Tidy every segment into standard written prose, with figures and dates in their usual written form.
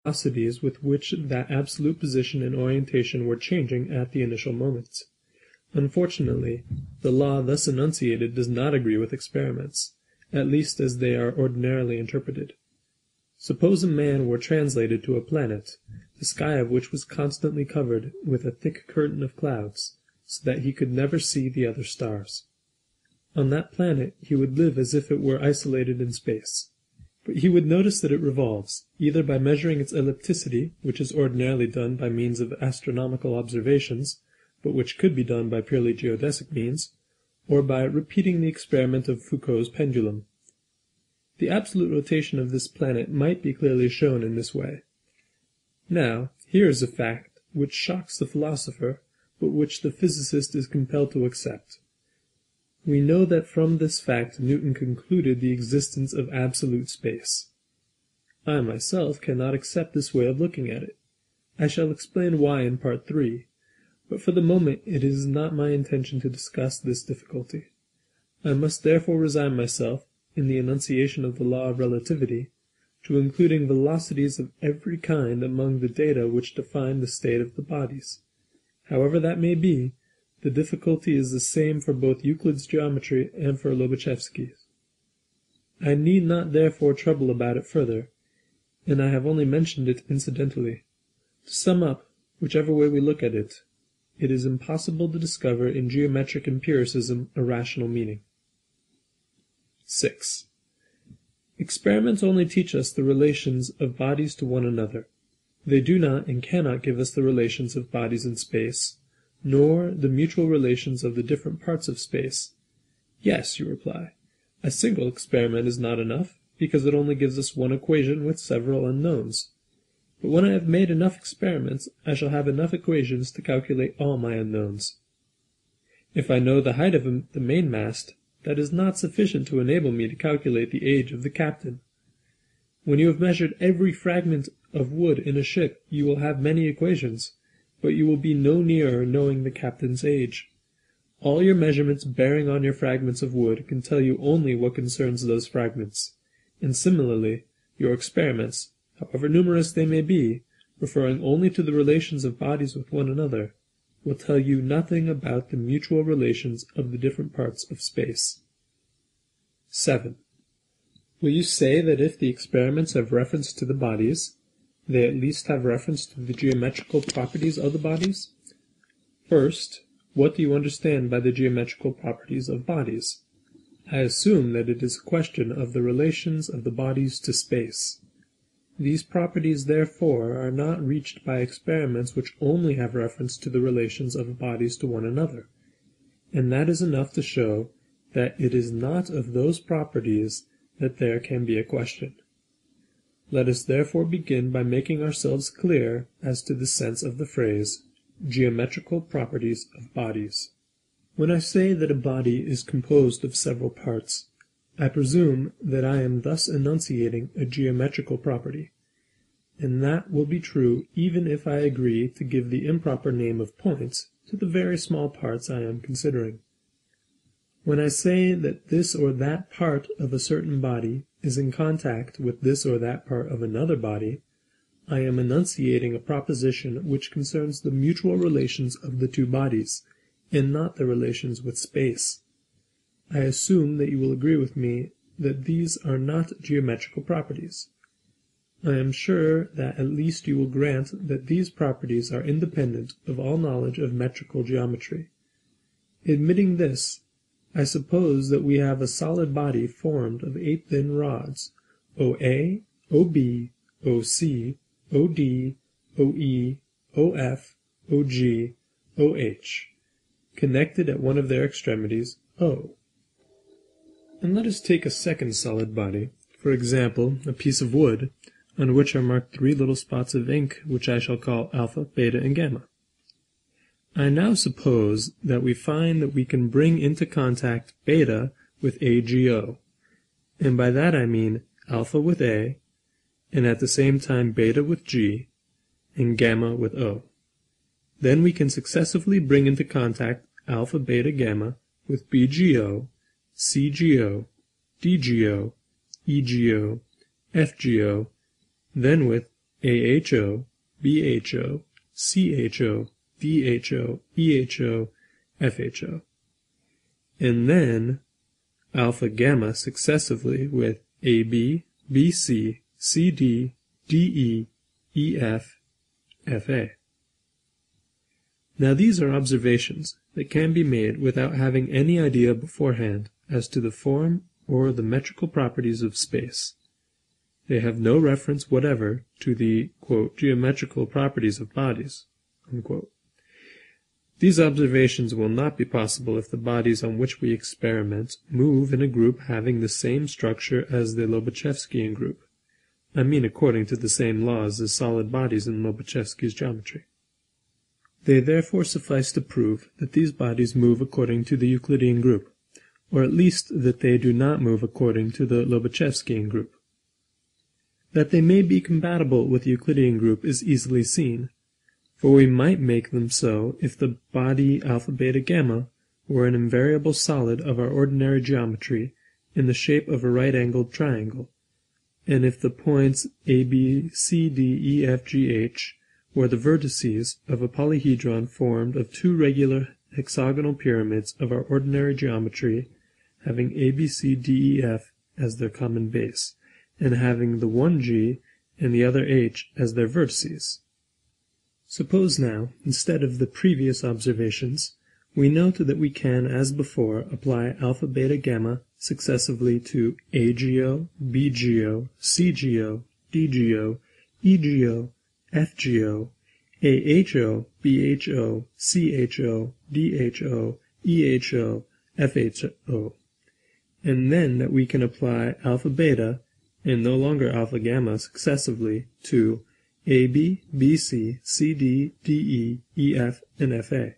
velocities with which that absolute position and orientation were changing at the initial moments. Unfortunately, the law thus enunciated does not agree with experiments, at least as they are ordinarily interpreted. Suppose a man were translated to a planet, the sky of which was constantly covered with a thick curtain of clouds, so that he could never see the other stars. On that planet he would live as if it were isolated in space. But he would notice that it revolves, either by measuring its ellipticity, which is ordinarily done by means of astronomical observations, but which could be done by purely geodesic means, or by repeating the experiment of Foucault's pendulum. The absolute rotation of this planet might be clearly shown in this way. Now, here is a fact which shocks the philosopher, but which the physicist is compelled to accept. We know that from this fact Newton concluded the existence of absolute space. I myself cannot accept this way of looking at it. I shall explain why in Part 3, but for the moment it is not my intention to discuss this difficulty. I must therefore resign myself, in the enunciation of the law of relativity, to including velocities of every kind among the data which define the state of the bodies. However that may be, the difficulty is the same for both Euclid's geometry and for Lobachevsky's. I need not therefore trouble about it further, and I have only mentioned it incidentally. To sum up, whichever way we look at it, it is impossible to discover in geometric empiricism a rational meaning. 6. Experiments only teach us the relations of bodies to one another. They do not and cannot give us the relations of bodies in space, nor the mutual relations of the different parts of space. Yes, you reply, a single experiment is not enough, because it only gives us one equation with several unknowns. But when I have made enough experiments, I shall have enough equations to calculate all my unknowns. If I know the height of the mainmast, that is not sufficient to enable me to calculate the age of the captain. When you have measured every fragment of wood in a ship, you will have many equations, but you will be no nearer knowing the captain's age. All your measurements bearing on your fragments of wood can tell you only what concerns those fragments, and similarly, your experiments, however numerous they may be, referring only to the relations of bodies with one another, will tell you nothing about the mutual relations of the different parts of space. 7. Will you say that if the experiments have reference to the bodies, they at least have reference to the geometrical properties of the bodies? First, what do you understand by the geometrical properties of bodies? I assume that it is a question of the relations of the bodies to space. These properties, therefore, are not reached by experiments which only have reference to the relations of bodies to one another, and that is enough to show that it is not of those properties that there can be a question. Let us therefore begin by making ourselves clear as to the sense of the phrase, geometrical properties of bodies. When I say that a body is composed of several parts, I presume that I am thus enunciating a geometrical property, and that will be true even if I agree to give the improper name of points to the very small parts I am considering. When I say that this or that part of a certain body is in contact with this or that part of another body, I am enunciating a proposition which concerns the mutual relations of the two bodies, and not the relations with space. I assume that you will agree with me that these are not geometrical properties. I am sure that at least you will grant that these properties are independent of all knowledge of metrical geometry. Admitting this, I suppose that we have a solid body formed of 8 thin rods, OA, OB, OC, OD, OE, OF, OG, OH, connected at one of their extremities, O. And let us take a second solid body, for example, a piece of wood, on which are marked 3 little spots of ink, which I shall call alpha, beta, and gamma. I now suppose that we find that we can bring into contact beta with AGO, and by that I mean alpha with A, and at the same time beta with G, and gamma with O. Then we can successively bring into contact alpha, beta, gamma with BGO, CGO, DGO, EGO, FGO, then with AHO, BHO, CHO, DHO, EHO, FHO. And then alpha gamma successively with AB, BC, CD, DE, EF, FA. Now these are observations that can be made without having any idea beforehand as to the form or the metrical properties of space. They have no reference whatever to the, quote, geometrical properties of bodies, unquote. These observations will not be possible if the bodies on which we experiment move in a group having the same structure as the Lobachevskian group. I mean according to the same laws as solid bodies in Lobachevsky's geometry. They therefore suffice to prove that these bodies move according to the Euclidean group, or at least that they do not move according to the Lobachevskian group. That they may be compatible with the Euclidean group is easily seen, for we might make them so if the body alpha beta gamma were an invariable solid of our ordinary geometry in the shape of a right-angled triangle, and if the points A, B, C, D, E, F, G, H were the vertices of a polyhedron formed of two regular hexagonal pyramids of our ordinary geometry, having A, B, C, D, E, F as their common base, and having the one G and the other H as their vertices. Suppose now, instead of the previous observations, we note that we can, as before, apply alpha, beta, gamma successively to AGO, BGO, CGO, DGO, EGO, FGO, AHO, BHO, CHO, DHO, EHO, FHO, and then that we can apply alpha beta and no longer alpha gamma successively to AB, BC, CD, DE, EF, and FA.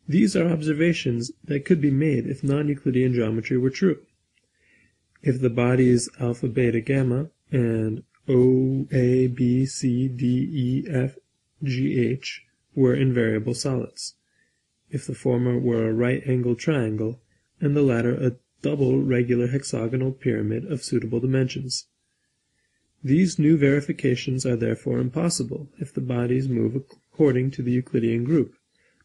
These are observations that could be made if non-Euclidean geometry were true. If the bodies alpha, beta, gamma, and O, A, B, C, D, E, F, G, H were invariable solids. If the former were a right-angled triangle, and the latter a double regular hexagonal pyramid of suitable dimensions. These new verifications are therefore impossible if the bodies move according to the Euclidean group,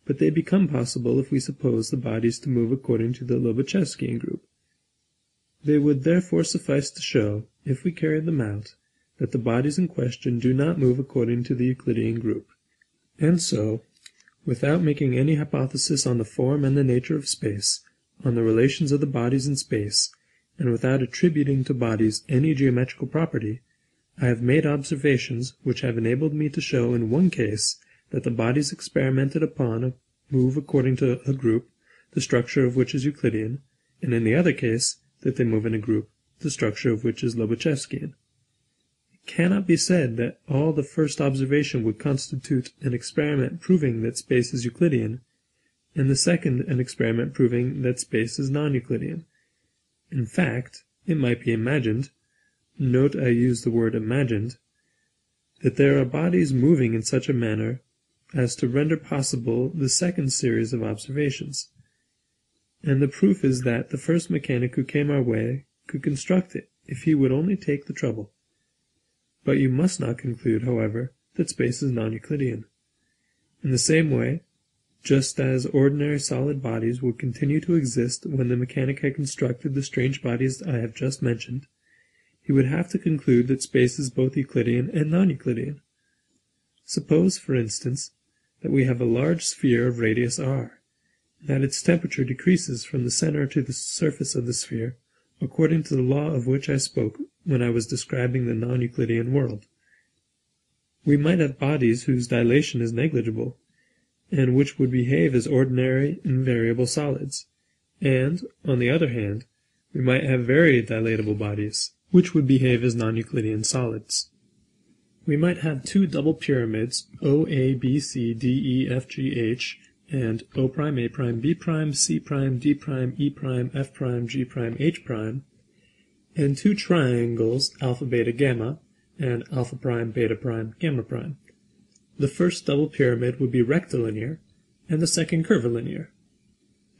but they become possible if we suppose the bodies to move according to the Lobachevskian group. They would therefore suffice to show, if we carried them out, that the bodies in question do not move according to the Euclidean group. And so, without making any hypothesis on the form and the nature of space, on the relations of the bodies in space, and without attributing to bodies any geometrical property, I have made observations which have enabled me to show in one case that the bodies experimented upon move according to a group, the structure of which is Euclidean, and in the other case that they move in a group, the structure of which is Lobachevskian. It cannot be said that all the first observation would constitute an experiment proving that space is Euclidean, and the second an experiment proving that space is non-Euclidean. In fact, it might be imagined, note I use the word imagined, that there are bodies moving in such a manner as to render possible the second series of observations. And the proof is that the first mechanic who came our way could construct it if he would only take the trouble. But you must not conclude, however, that space is non-Euclidean. In the same way, just as ordinary solid bodies would continue to exist when the mechanic had constructed the strange bodies I have just mentioned, he would have to conclude that space is both Euclidean and non-Euclidean. Suppose, for instance, that we have a large sphere of radius r, and that its temperature decreases from the center to the surface of the sphere, according to the law of which I spoke when I was describing the non-Euclidean world. We might have bodies whose dilation is negligible, and which would behave as ordinary invariable solids, and, on the other hand, we might have very dilatable bodies, which would behave as non-Euclidean solids. We might have two double pyramids, O, A, B, C, D, E, F, G, H, and O', A', B', C', D', E', F', G', H', and two triangles, alpha, beta, gamma, and alpha prime, beta prime, gamma prime. The first double pyramid would be rectilinear, and the second curvilinear.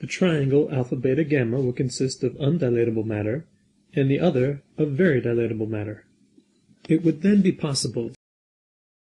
The triangle alpha, beta, gamma would consist of undilatable matter, and the other of very dilatable matter. It would then be possible